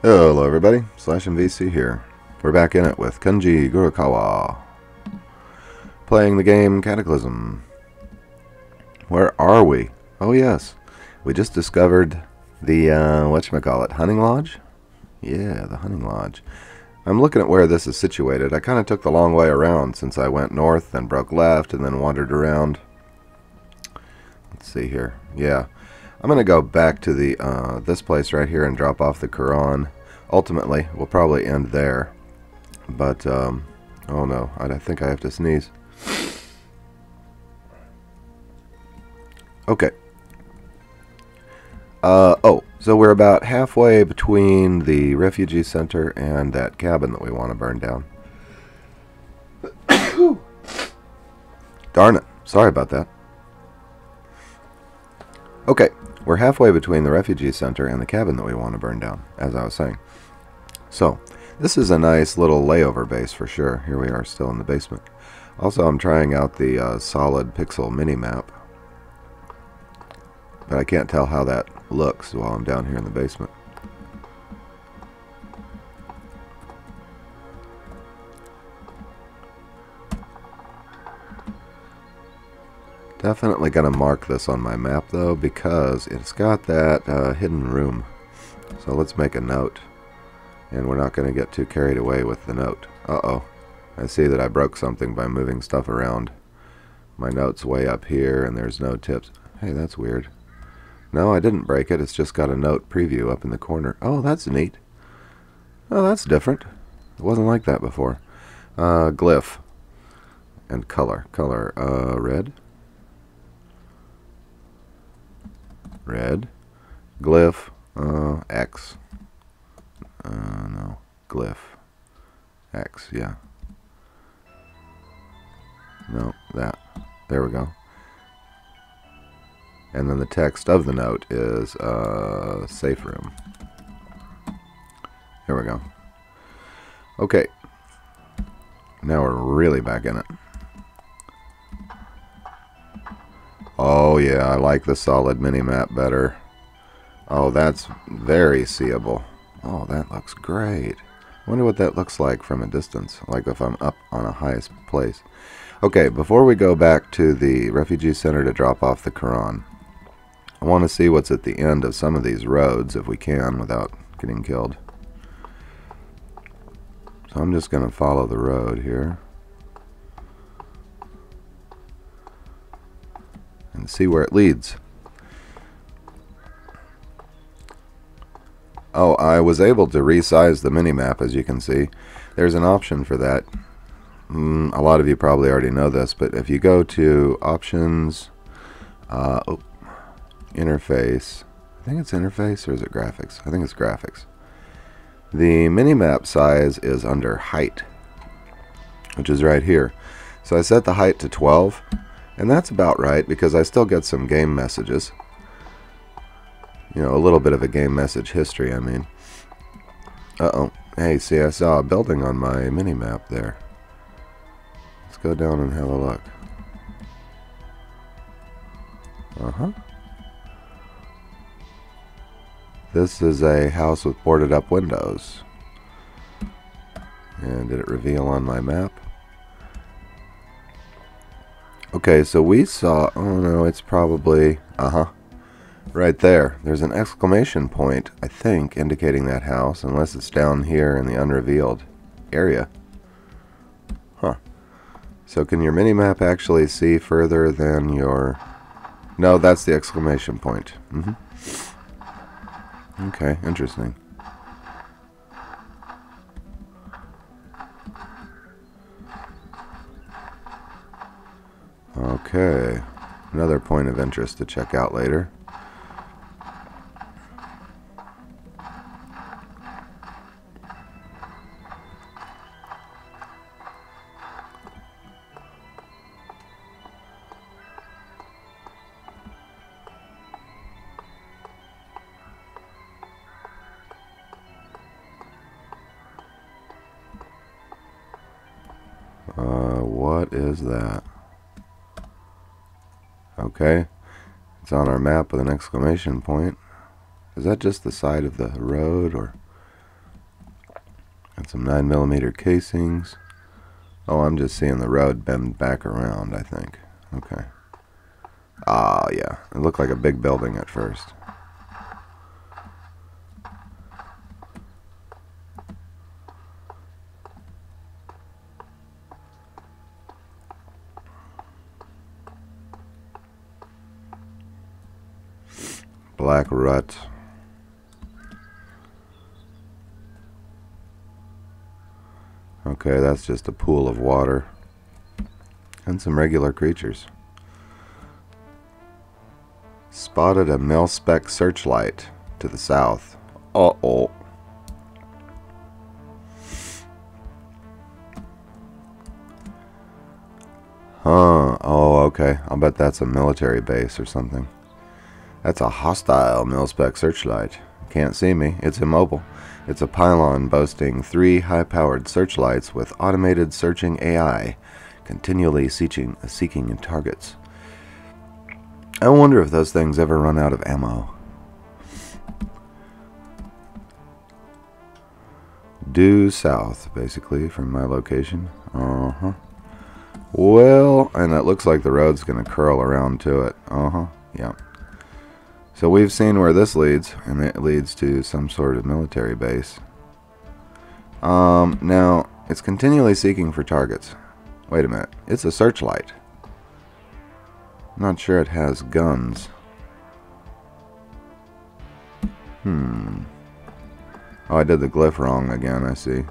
Hello everybody, Slash MVC here. We're back in it with Kenji Gurukawa, playing the game Cataclysm. Where are we? Oh yes, we just discovered the, whatchamacallit, hunting lodge? Yeah, the hunting lodge. I'm looking at where this is situated. I kind of took the long way around since I went north, then broke left, and then wandered around. Let's see here. Yeah. I'm going to go back to the this place right here and drop off the Quran. Ultimately, we'll probably end there. But, oh no, I think I have to sneeze. Okay. So we're about halfway between the refugee center and that cabin that we want to burn down. Darn it. Sorry about that. Okay. We're halfway between the refugee center and the cabin that we want to burn down, as I was saying. So, this is a nice little layover base for sure. Here we are still in the basement. Also, I'm trying out the solid pixel mini-map. But I can't tell how that looks while I'm down here in the basement. Definitely going to mark this on my map though, because it's got that hidden room. So let's make a note. And we're not going to get too carried away with the note. Uh-oh. I see that I broke something by moving stuff around. My note's way up here and there's no tips. Hey, that's weird. No, I didn't break it. It's just got a note preview up in the corner. Oh, that's neat. Oh, that's different. It wasn't like that before. Glyph. And color. Color, red. Red. Glyph. X. No. Glyph. X, yeah. No, that. There we go. And then the text of the note is, safe room. Here we go. Okay. Now we're really back in it. Oh yeah, I like the solid mini-map better. Oh, that's very seeable. Oh, that looks great. I wonder what that looks like from a distance, like if I'm up on a highest place. Okay, before we go back to the refugee center to drop off the Quran, I want to see what's at the end of some of these roads, if we can, without getting killed. So I'm just going to follow the road here. And see where it leads. Oh, I was able to resize the minimap, as you can see. There's an option for that. A lot of you probably already know this, but if you go to Options, Interface, I think it's Interface, or is it Graphics? I think it's Graphics. The minimap size is under Height, which is right here. So I set the height to 12. And that's about right, because I still get some game messages. You know, a little bit of a game message history, I mean. Uh-oh. Hey, see, I saw a building on my mini-map there. Let's go down and have a look. Uh-huh. This is a house with boarded up windows. And did it reveal on my map? Okay, so we saw, oh no, it's probably, right there. There's an exclamation point, I think, indicating that house, unless it's down here in the unrevealed area. Huh. So can your minimap actually see further than your... No, that's the exclamation point. Okay, interesting. Okay, another point of interest to check out later. What is that? Okay, it's on our map with an exclamation point. Is that just the side of the road, or And some 9mm casings. Oh, I'm just seeing the road bend back around, I think. Okay. Ah, yeah. It looked like a big building at first. Black rut. Okay, that's just a pool of water. And some regular creatures. Spotted a mil-spec searchlight to the south. Uh-oh. Huh. Oh, okay. I'll bet that's a military base or something. That's a hostile mil-spec searchlight. Can't see me. It's immobile. It's a pylon boasting 3 high-powered searchlights with automated searching AI, continually seeking targets. I wonder if those things ever run out of ammo. Due south, basically, from my location. Uh-huh. Well, and it looks like the road's going to curl around to it. Uh-huh. Yeah. So we've seen where this leads, and it leads to some sort of military base. Now, it's continually seeking for targets. Wait a minute. It's a searchlight. I'm not sure it has guns. Oh, I did the glyph wrong again, I see.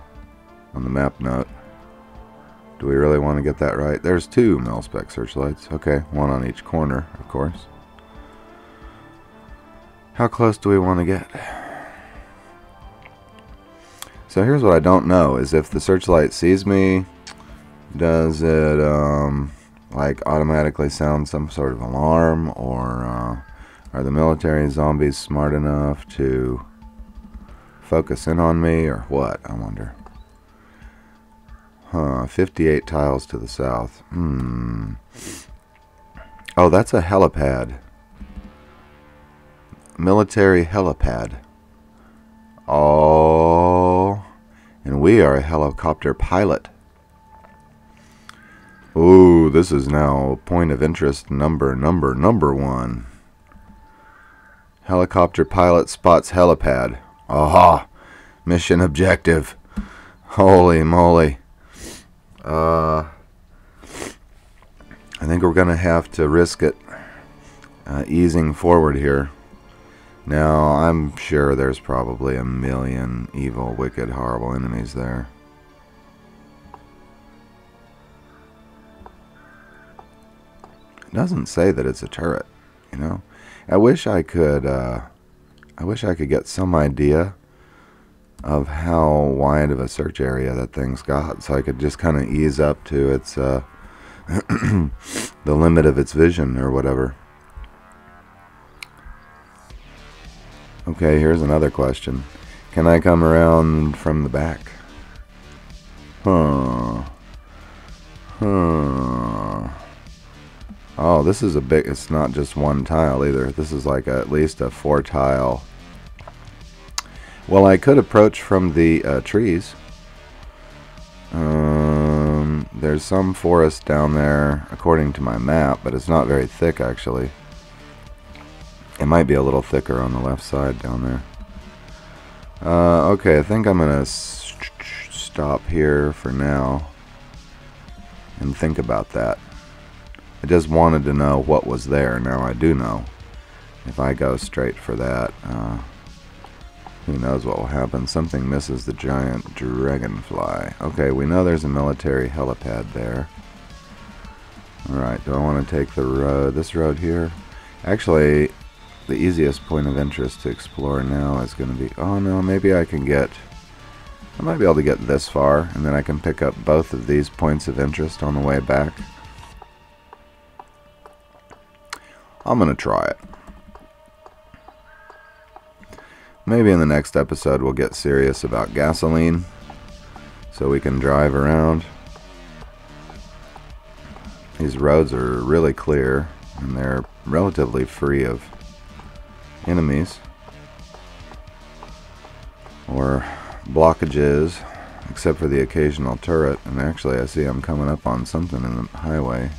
On the map note. Do we really want to get that right? There's 2 mil-spec searchlights. Okay, one on each corner, of course. How close do we want to get? So here's what I don't know, is if the searchlight sees me, does it like automatically sound some sort of alarm, or are the military zombies smart enough to focus in on me, or what? I wonder. 58 tiles to the south. Oh, that's a helipad. Military helipad. Oh, and we are a helicopter pilot. Ooh, this is now point of interest number 1. Helicopter pilot spots helipad. Aha! Mission objective. Holy moly. I think we're gonna have to risk it easing forward here. Now, I'm sure there's probably a million evil, wicked, horrible enemies there. It doesn't say that it's a turret, you know. I wish I could get some idea of how wide of a search area that thing's got, so I could just kind of ease up to its the limit of its vision or whatever. Okay, here's another question. Can I come around from the back? Oh, this is a big... It's not just one tile either. This is like at least a 4 tile. Well, I could approach from the trees. There's some forest down there, according to my map, but it's not very thick, actually. It might be a little thicker on the left side down there. Okay, I think I'm going to stop here for now and think about that. I just wanted to know what was there. Now I do know. If I go straight for that, who knows what will happen. Something misses the giant dragonfly. Okay, we know there's a military helipad there. Alright, do I want to take the road, this road here? Actually, the easiest point of interest to explore now is going to be... Oh no, maybe I can get... I might be able to get this far, and then I can pick up both of these points of interest on the way back. I'm going to try it. Maybe in the next episode we'll get serious about gasoline, so we can drive around. These roads are really clear, and they're relatively free of enemies or blockages except for the occasional turret. And actually I see I'm coming up on something in the highway.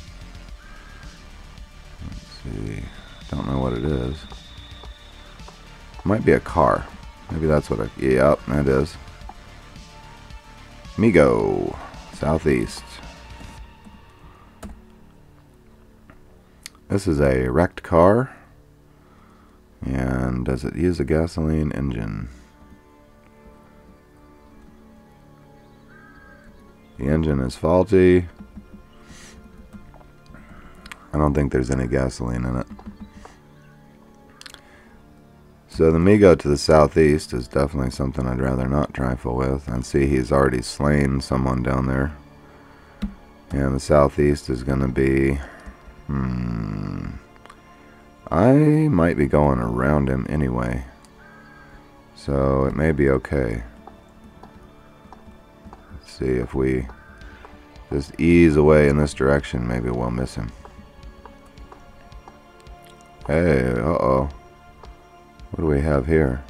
Let's see, don't know what it is. Might be a car. Maybe that's what yep, that is. Migo, southeast. This is a wrecked car. And does it use a gasoline engine? The engine is faulty. I don't think there's any gasoline in it. So the Migo to the southeast is definitely something I'd rather not trifle with. I see he's already slain someone down there. And the southeast is going to be... I might be going around him anyway. So it may be okay. Let's see if we just ease away in this direction. Maybe we'll miss him. Hey, uh-oh. What do we have here?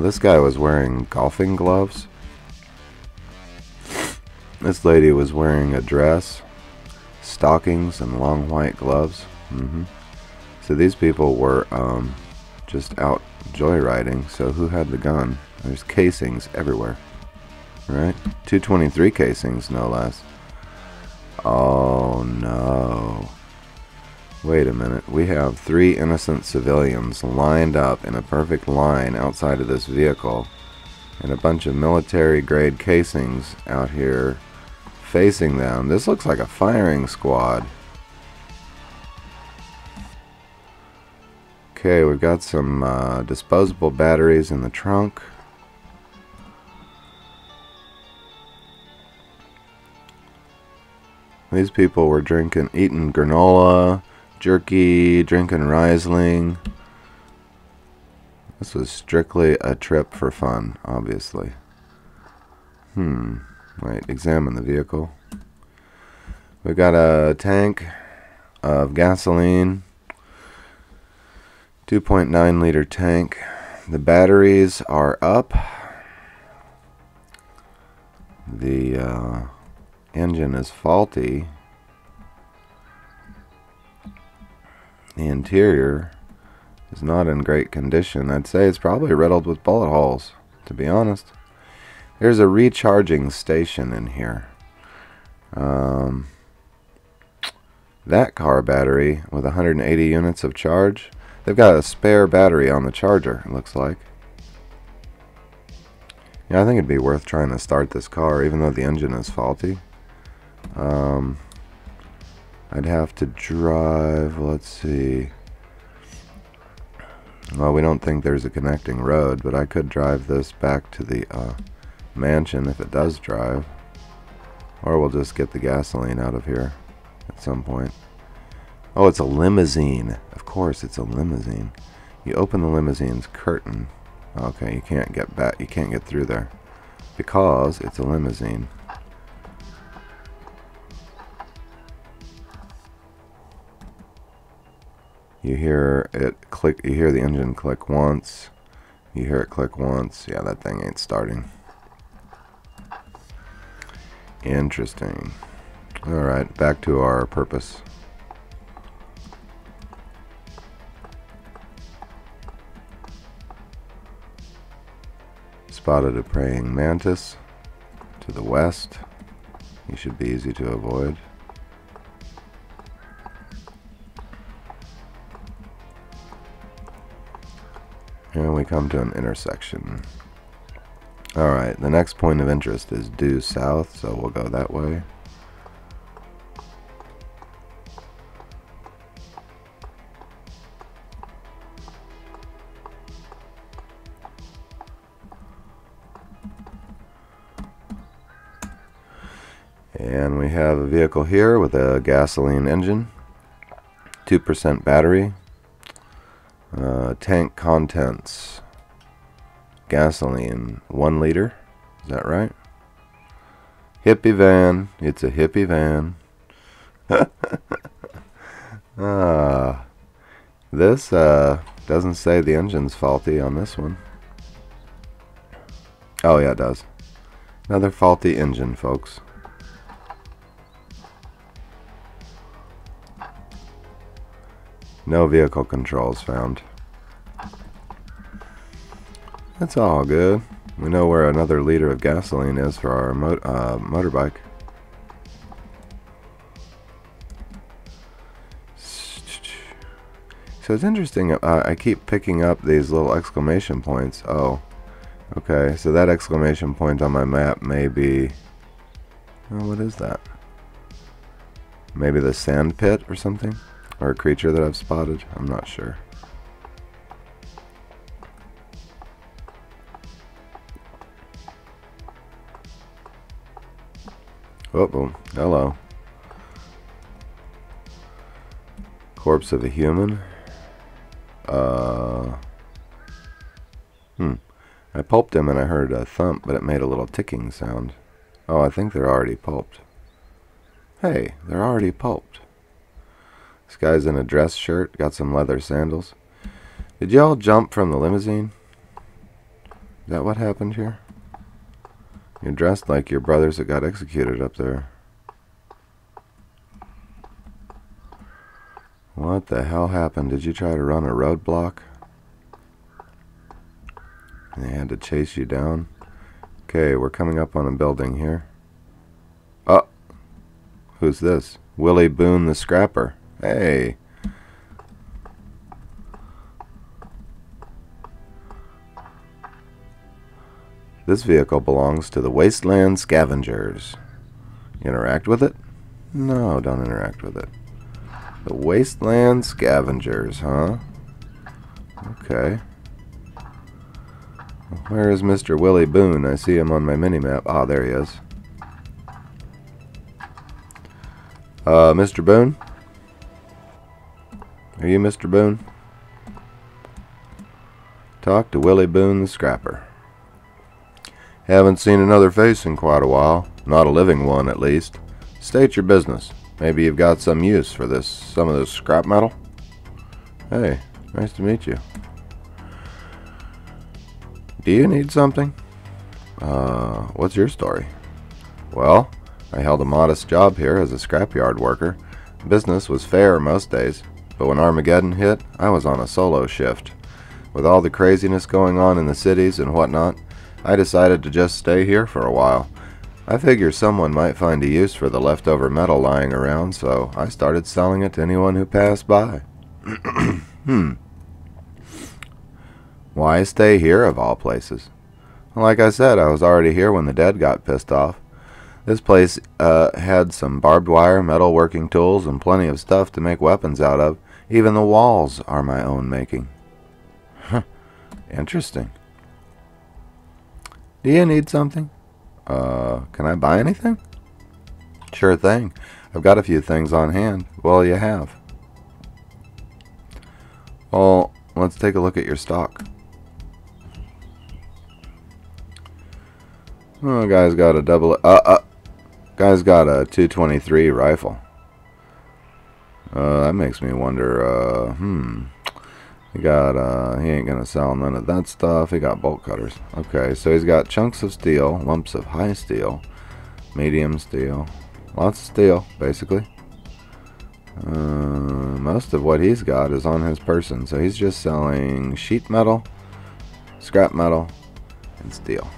This guy was wearing golfing gloves. This lady was wearing a dress, stockings, and long white gloves. So these people were just out joyriding. So who had the gun? There's casings everywhere, right? 223 casings, no less. Oh no. Wait a minute. We have 3 innocent civilians lined up in a perfect line outside of this vehicle, and a bunch of military-grade casings out here facing them. This looks like a firing squad. Okay, we've got some disposable batteries in the trunk. These people were eating granola, jerky, drinking Riesling. This was strictly a trip for fun, obviously. Wait, examine the vehicle. We've got a tank of gasoline. 2.9 liter tank. The batteries are up. The engine is faulty. The interior is not in great condition. I'd say it's probably riddled with bullet holes, to be honest. There's a recharging station in here. That car battery with 180 units of charge. They've got a spare battery on the charger, it looks like. Yeah, I think it'd be worth trying to start this car, even though the engine is faulty. I'd have to drive, let's see. Well, we don't think there's a connecting road, but I could drive this back to the mansion if it does drive. Or we'll just get the gasoline out of here at some point. Oh, it's a limousine. Of course, it's a limousine. You open the limousine's curtain. Okay, you can't get back. You can't get through there because it's a limousine. You hear it click. You hear the engine click once. You hear it click once. Yeah, that thing ain't starting. Interesting. Alright, back to our purpose. Spotted a praying mantis to the west. He should be easy to avoid. And we come to an intersection. Alright, the next point of interest is due south, so we'll go that way. And we have a vehicle here with a gasoline engine, 2% battery. Tank contents. gasoline. 1 liter. Is that right? Hippie van. It's a hippie van. This doesn't say the engine's faulty on this one. Oh yeah, it does. Another faulty engine, folks. No vehicle controls found. That's all good. We know where another liter of gasoline is for our motorbike. So it's interesting, I keep picking up these little exclamation points. Oh, okay, so that exclamation point on my map may be... Oh, what is that? Maybe the sand pit or something? Or a creature that I've spotted? I'm not sure. Oh, hello. Corpse of a human. I pulped him and I heard a thump, but it made a little ticking sound. Oh, I think they're already pulped. Hey, they're already pulped. This guy's in a dress shirt, got some leather sandals. Did y'all jump from the limousine? Is that what happened here? You're dressed like your brothers that got executed up there. What the hell happened? Did you try to run a roadblock? And they had to chase you down? Okay, we're coming up on a building here. Oh! Who's this? Willie Boone the Scrapper. Hey! This vehicle belongs to the Wasteland Scavengers. Interact with it? No, don't interact with it. The Wasteland Scavengers, huh? Okay. Where is Mr. Willie Boone? I see him on my mini-map. Ah, there he is. Mr. Boone? Are you Mr. Boone? Talk to Willie Boone the Scrapper. Haven't seen another face in quite a while. Not a living one, at least. State your business. Maybe you've got some use for some of this scrap metal? Hey, nice to meet you. Do you need something? What's your story? Well, I held a modest job here as a scrapyard worker. Business was fair most days, but when Armageddon hit, I was on a solo shift. With all the craziness going on in the cities and whatnot, I decided to just stay here for a while. I figure someone might find a use for the leftover metal lying around, so I started selling it to anyone who passed by. Why stay here, of all places? Like I said, I was already here when the dead got pissed off. This place had some barbed wire, metal working tools, and plenty of stuff to make weapons out of. Even the walls are my own making. Interesting. Do you need something? Can I buy anything? Sure thing. I've got a few things on hand. Well, you have. Well, let's take a look at your stock. Oh, guy's got a guy's got a 223 rifle. That makes me wonder, he ain't gonna sell none of that stuff. He got bolt cutters. Okay, so he's got chunks of steel, lumps of high steel, medium steel, lots of steel, basically. Most of what he's got is on his person, so he's just selling sheet metal, scrap metal, and steel.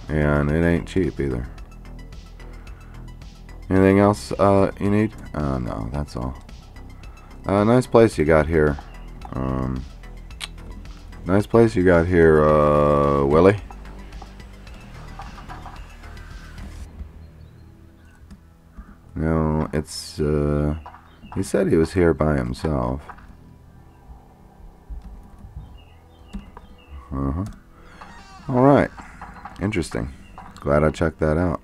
And it ain't cheap either. Anything else you need? No, that's all. Nice place you got here. Nice place you got here, Willie. No, it's, he said he was here by himself. Alright. Interesting. Glad I checked that out.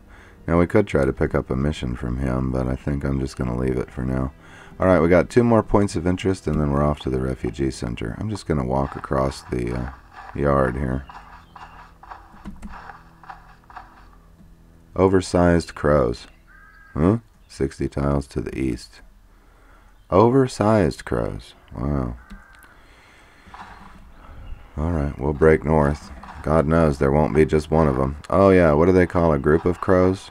Now we could try to pick up a mission from him, but I think I'm just going to leave it for now. Alright, we got 2 more points of interest, and then we're off to the refugee center. I'm just going to walk across the yard here. Oversized crows. Huh? 60 tiles to the east. Oversized crows. Wow. Alright, we'll break north. God knows there won't be just one of them. Oh yeah, what do they call a group of crows?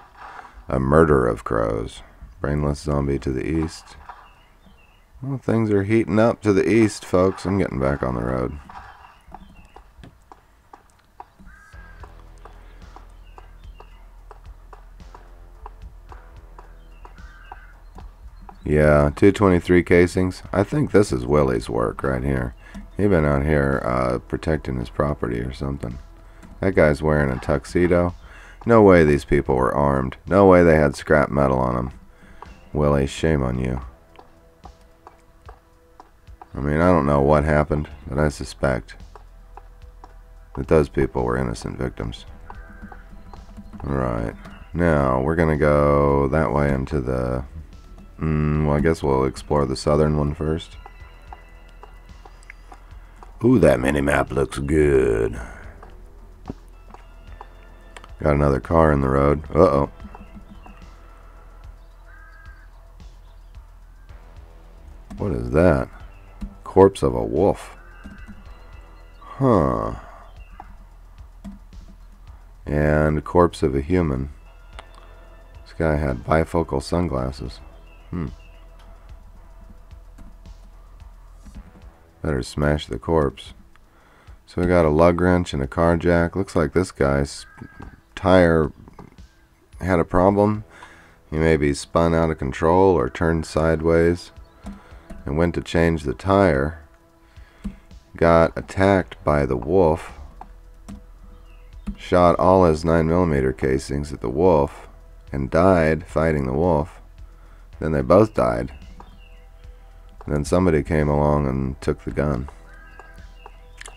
A murder of crows. Brainless zombie to the east. Well, things are heating up to the east, folks. I'm getting back on the road. Yeah, 223 casings. I think this is Willie's work right here. He been out here protecting his property or something. That guy's wearing a tuxedo. No way these people were armed. No way they had scrap metal on them. Willie, shame on you. I mean, I don't know what happened, but I suspect that those people were innocent victims. Alright, now we're gonna go that way into the... well, I guess we'll explore the southern one first. Ooh, that mini-map looks good. Got another car in the road. Uh-oh. What is that? Corpse of a wolf. Huh. And corpse of a human. This guy had bifocal sunglasses. Better smash the corpse. So we got a lug wrench and a car jack. Looks like this guy's tire had a problem. He maybe spun out of control or turned sideways and went to change the tire. Got attacked by the wolf. Shot all his 9mm casings at the wolf and died fighting the wolf. Then they both died. And then somebody came along and took the gun.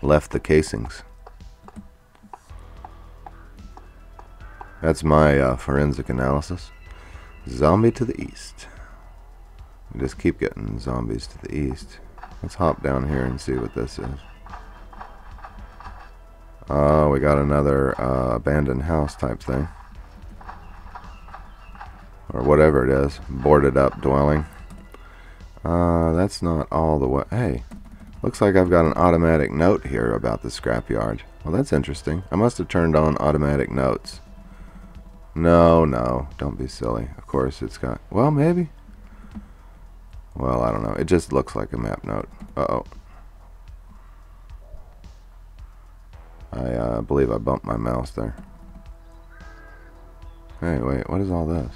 Left the casings. That's my forensic analysis. Zombie to the east. We just keep getting zombies to the east. Let's hop down here and see what this is. Oh, we got another abandoned house type thing. Or whatever it is. Boarded up dwelling. That's not all the way. Hey, looks like I've got an automatic note here about the scrapyard. Well, that's interesting. I must have turned on automatic notes. No, don't be silly. Of course it's got... Well, maybe. Well, I don't know. It just looks like a map note. Uh-oh. I believe I bumped my mouse there. Hey, wait, what is all this?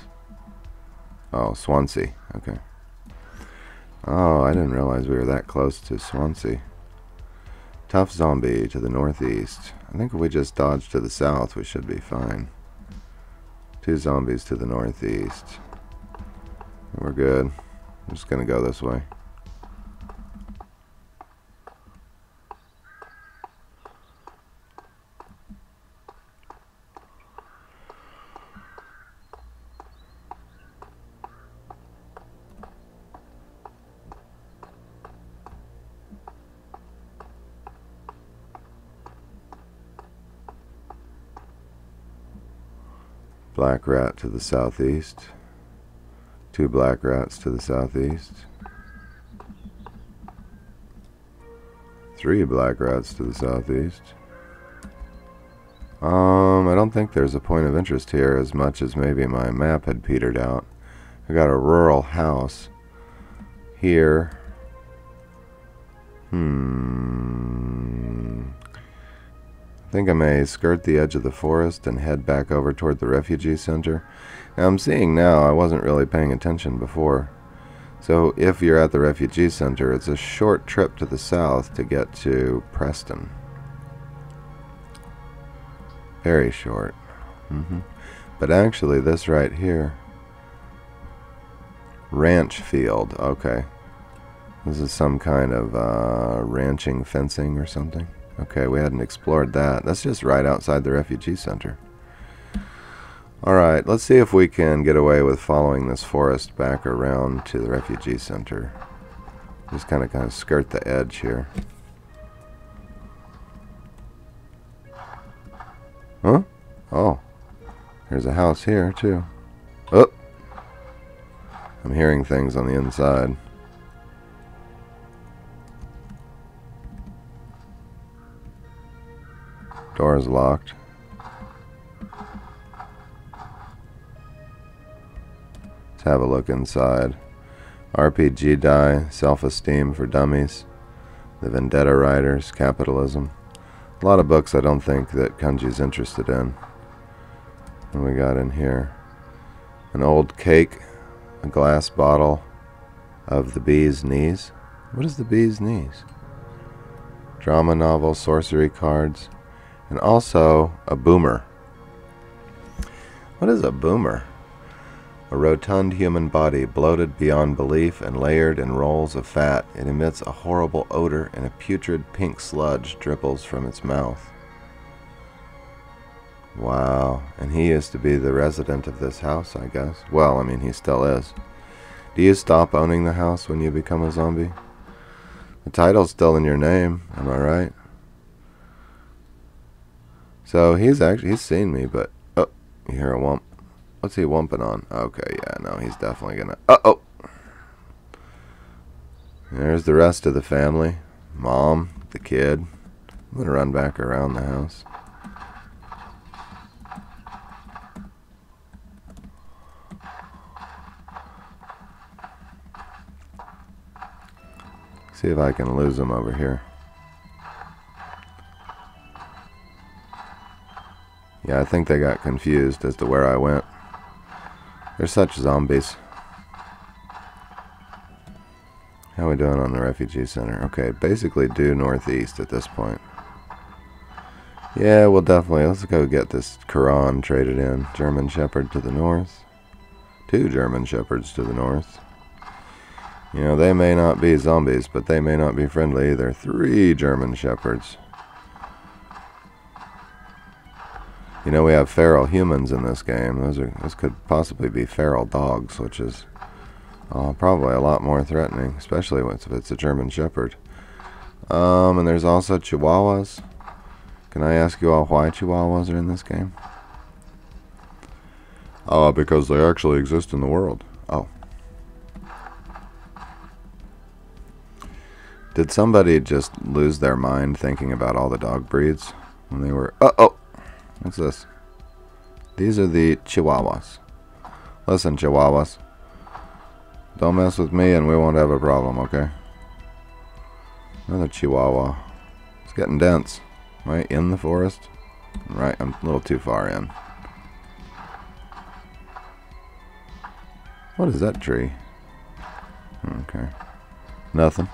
Oh, Swansea. Okay. Oh, I didn't realize we were that close to Swansea. Tough zombie to the northeast. I think if we just dodge to the south, we should be fine. 2 zombies to the northeast. We're good. I'm just gonna go this way. Black rat to the southeast. 2 black rats to the southeast. 3 black rats to the southeast. I don't think there's a point of interest here as much as maybe my map had petered out. I got a rural house here. I think I may skirt the edge of the forest and head back over toward the refugee center. Now I'm seeing now, I wasn't really paying attention before. So if you're at the refugee center, it's a short trip to the south to get to Preston. Very short. But actually this right here, ranch field, okay. This is some kind of ranching fencing or something. Okay, we hadn't explored that. That's just right outside the refugee center. Alright, let's see if we can get away with following this forest back around to the refugee center. Just kind of skirt the edge here. There's a house here, too. Oh! I'm hearing things on the inside. Door is locked. Let's have a look inside. RPG die, self-esteem for dummies, the Vendetta Riders, capitalism. A lot of books I don't think that Kanji's interested in. What we got in here? An old cake, a glass bottle of the bee's knees. What is the bee's knees? Drama novel, sorcery cards, and also a boomer. What is a boomer? A rotund human body, bloated beyond belief and layered in rolls of fat. It emits a horrible odor, and a putrid pink sludge dripples from its mouth. Wow, and he used to be the resident of this house, I guess. Well, I mean, he still is. Do you stop owning the house when you become a zombie? The title's still in your name, am I right? So he's seen me, but oh, you hear a whump. What's he whumping on? Okay, yeah, no, he's definitely gonna... Uh-oh! There's the rest of the family. Mom, the kid. I'm gonna run back around the house. See if I can lose them over here. Yeah, I think they got confused as to where I went. They're such zombies. How are we doing on the refugee center? Okay, basically due northeast at this point. Yeah, we'll definitely, let's go get this Quran traded in. German Shepherd to the north. 2 German Shepherds to the north. You know, they may not be zombies, but they may not be friendly either. 3 German Shepherds. You know, we have feral humans in this game. Those could possibly be feral dogs, which is probably a lot more threatening, especially if it's a German Shepherd. And there's also Chihuahuas. Can I ask you all why Chihuahuas are in this game? Because they actually exist in the world. Oh. Did somebody just lose their mind thinking about all the dog breeds when they were... Uh-oh! What's this? These are the Chihuahuas. Listen, Chihuahuas. Don't mess with me and we won't have a problem, okay? Another Chihuahua. It's getting dense. Right in the forest? Right, I'm a little too far in. What is that tree? Okay. Nothing.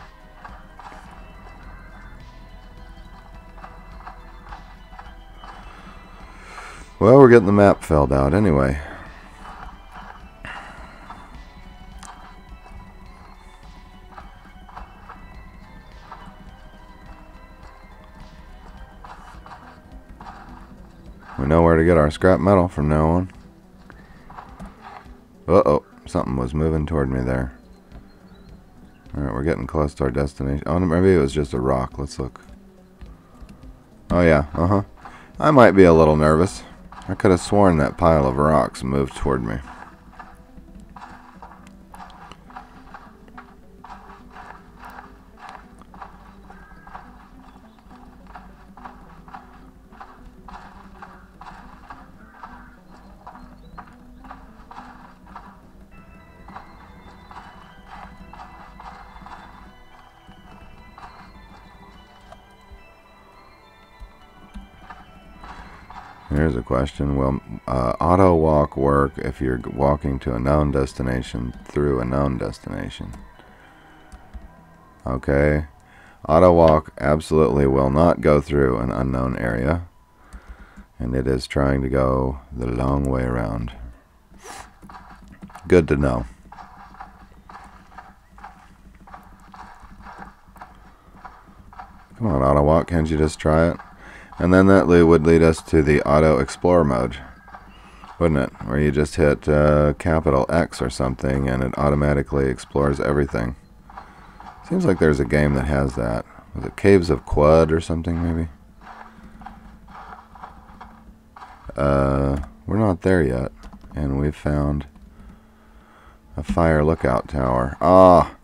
Well, we're getting the map filled out anyway. We know where to get our scrap metal from now on. Uh-oh, something was moving toward me there. Alright, we're getting close to our destination. Oh, maybe it was just a rock. Let's look. Oh yeah, uh-huh. I might be a little nervous. I could have sworn that pile of rocks moved toward me. Here's a question. Will auto walk work if you're walking to a known destination through a known destination? Okay. Auto walk absolutely will not go through an unknown area. And it is trying to go the long way around. Good to know. Come on, auto walk. Can't you just try it? And then that would lead us to the auto explore mode, wouldn't it? Where you just hit capital X or something and it automatically explores everything. Seems like there's a game that has that. Was it Caves of Quad or something maybe? we're not there yet. And we've found a fire lookout tower. Ah!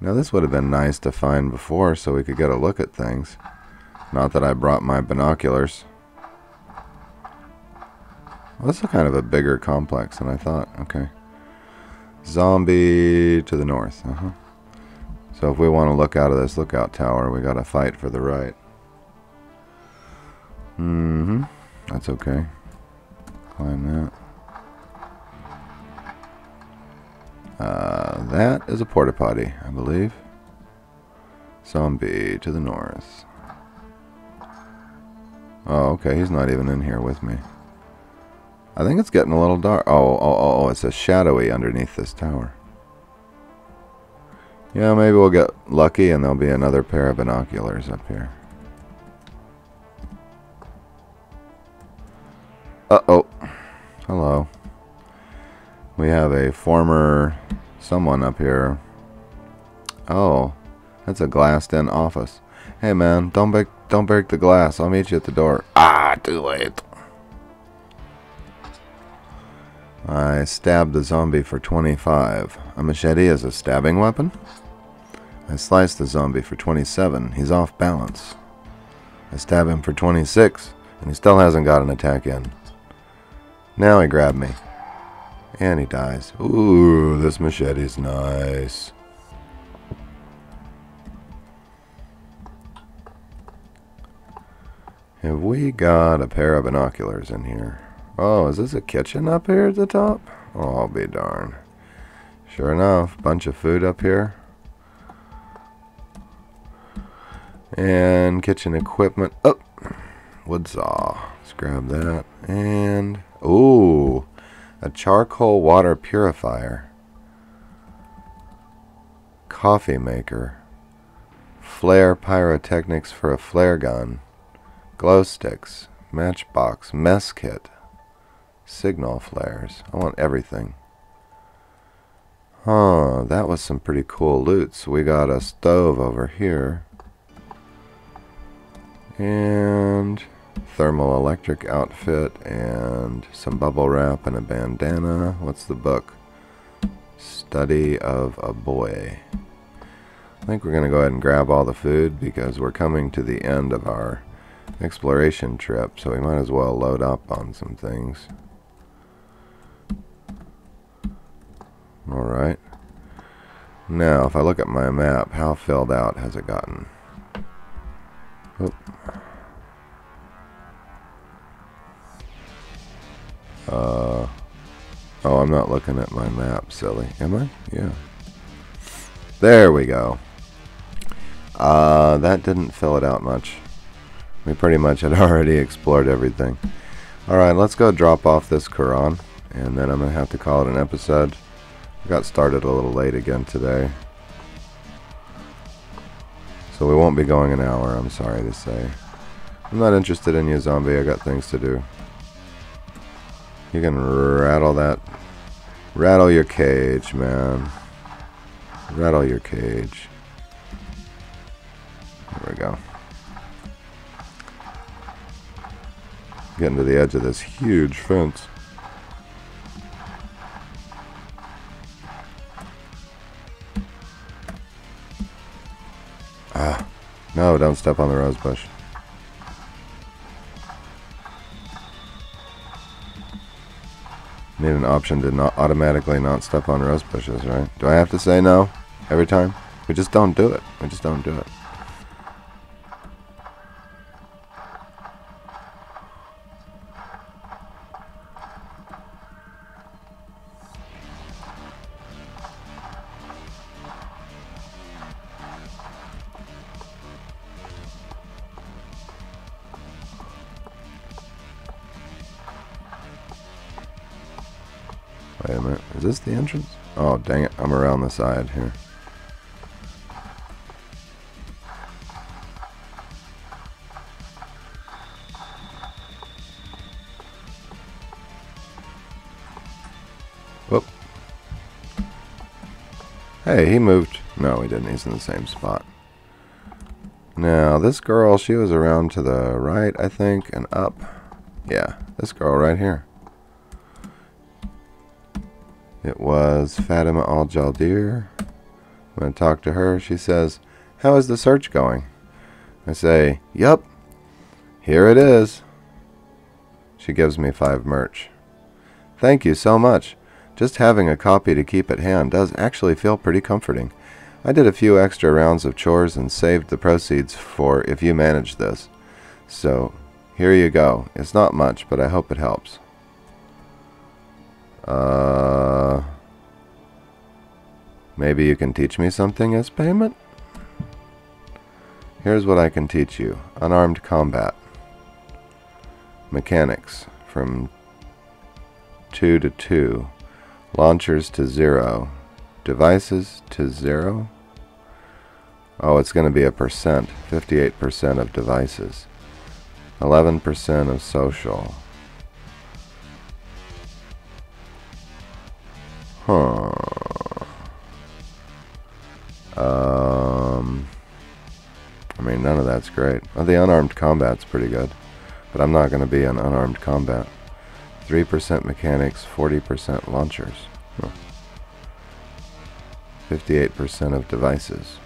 Now this would have been nice to find before so we could get a look at things. Not that I brought my binoculars. Well, this is kind of a bigger complex than I thought. Okay. Zombie to the north. So if we want to look out of this lookout tower, we gotta fight for the right. That's okay. Climb that. That is a porta potty, I believe. Zombie to the north. Oh, okay, he's not even in here with me. I think it's getting a little dark. Oh, it's a shadowy underneath this tower. Yeah, maybe we'll get lucky and there'll be another pair of binoculars up here. Uh-oh. Hello. We have a former someone up here. Oh, that's a glassed-in office. Hey, man, don't break the glass. I'll meet you at the door. Ah, too late. I stabbed the zombie for 25. A machete is a stabbing weapon? I sliced the zombie for 27. He's off balance. I stab him for 26, and he still hasn't got an attack in. Now he grabbed me. And he dies. Ooh, this machete's nice. Have we got a pair of binoculars in here? Oh, is this a kitchen up here at the top? Oh, I'll be darned. Sure enough, bunch of food up here. And kitchen equipment. Oh, wood saw. Let's grab that. And, ooh, a charcoal water purifier. Coffee maker. Flare pyrotechnics for a flare gun. Glow sticks. Matchbox. Mess kit. Signal flares. I want everything. Huh, that was some pretty cool loot. So we got a stove over here. And thermal electric outfit and some bubble wrap and a bandana. What's the book? Study of a Boy. I think we're going to go ahead and grab all the food because we're coming to the end of our exploration trip, so we might as well load up on some things. Alright. Now, if I look at my map, how filled out has it gotten? Oop. Oh, I'm not looking at my map, silly. Am I? Yeah. There we go. That didn't fill it out much. We pretty much had already explored everything. Alright, let's go drop off this Quran, and then I'm going to have to call it an episode. I got started a little late again today. So we won't be going an hour, I'm sorry to say. I'm not interested in you, zombie. I got things to do. You can rattle that. Rattle your cage, man. Rattle your cage. There we go. Getting to the edge of this huge fence. Ah, no, don't step on the rose bush. Need an option to not automatically not step on rose bushes, right? Do I have to say no every time? We just don't do it. We just don't do it. Wait a minute, is this the entrance? Oh, dang it, I'm around the side here. Whoop. Hey, he moved. No, he didn't, he's in the same spot. Now, this girl, she was around to the right, I think, and up. Yeah, this girl right here. It was Fatima Al-Jaldir. I'm going to talk to her. She says, how is the search going? I say, yup, here it is. She gives me 5 merch. Thank you so much. Just having a copy to keep at hand does actually feel pretty comforting. I did a few extra rounds of chores and saved the proceeds for if you manage this. So, here you go. It's not much, but I hope it helps. Maybe you can teach me something as payment? Here's what I can teach you. Unarmed combat. Mechanics from 2 to 2. Launchers to 0. Devices to 0. Oh, it's going to be a percent. 58% of devices. 11% of social. Huh. I mean, none of that's great. Well, the unarmed combat's pretty good, but I'm not going to be in unarmed combat. 3% mechanics, 40% launchers. 58% of devices.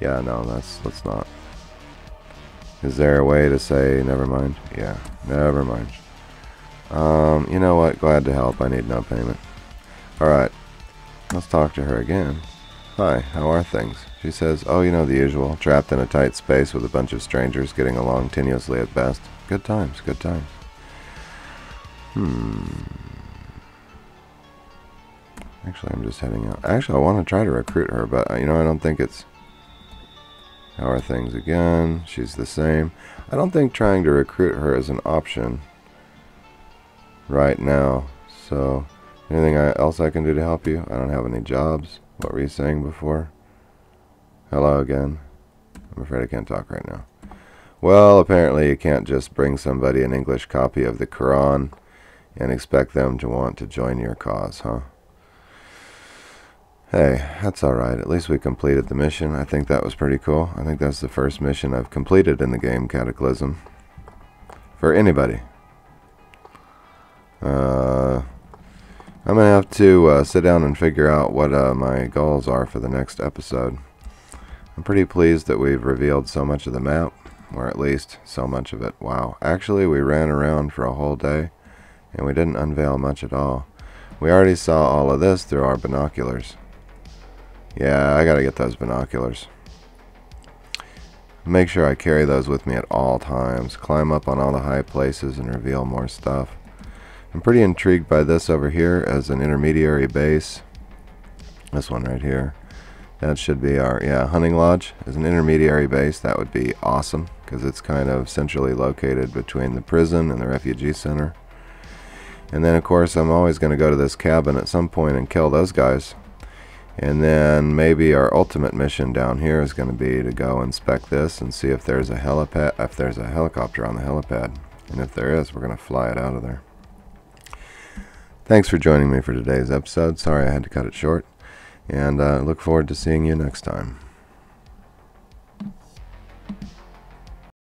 Yeah, no, let's not. Is there a way to say never mind? Yeah, never mind. You know what? Glad to help. I need no payment. Alright, let's talk to her again. Hi, how are things? She says, oh, you know the usual. Trapped in a tight space with a bunch of strangers, getting along tenuously at best. Good times, good times. Actually, I'm just heading out. Actually, I want to try to recruit her, but, you know, I don't think it's... How are things again? She's the same. I don't think trying to recruit her is an option right now. So, anything else I can do to help you? I don't have any jobs. What were you saying before? Hello again. I'm afraid I can't talk right now. Well, apparently you can't just bring somebody an English copy of the Quran and expect them to want to join your cause, huh? Hey, that's alright. At least we completed the mission. I think that was pretty cool. I think that's the first mission I've completed in the game Cataclysm. For anybody. I'm going to have to sit down and figure out what my goals are for the next episode. I'm pretty pleased that we've revealed so much of the map, or at least so much of it. Wow. Actually, we ran around for a whole day, and we didn't unveil much at all. We already saw all of this through our binoculars. Yeah, I gotta get those binoculars. Make sure I carry those with me at all times. Climb up on all the high places and reveal more stuff. I'm pretty intrigued by this over here as an intermediary base. This one right here. That should be our, yeah, hunting lodge as an intermediary base. That would be awesome because it's kind of centrally located between the prison and the refugee center. And then, of course, I'm always going to go to this cabin at some point and kill those guys. And then maybe our ultimate mission down here is going to be to go inspect this and see if there's a helipad, if there's a helicopter on the helipad. And if there is, we're going to fly it out of there. Thanks for joining me for today's episode. Sorry I had to cut it short. And look forward to seeing you next time.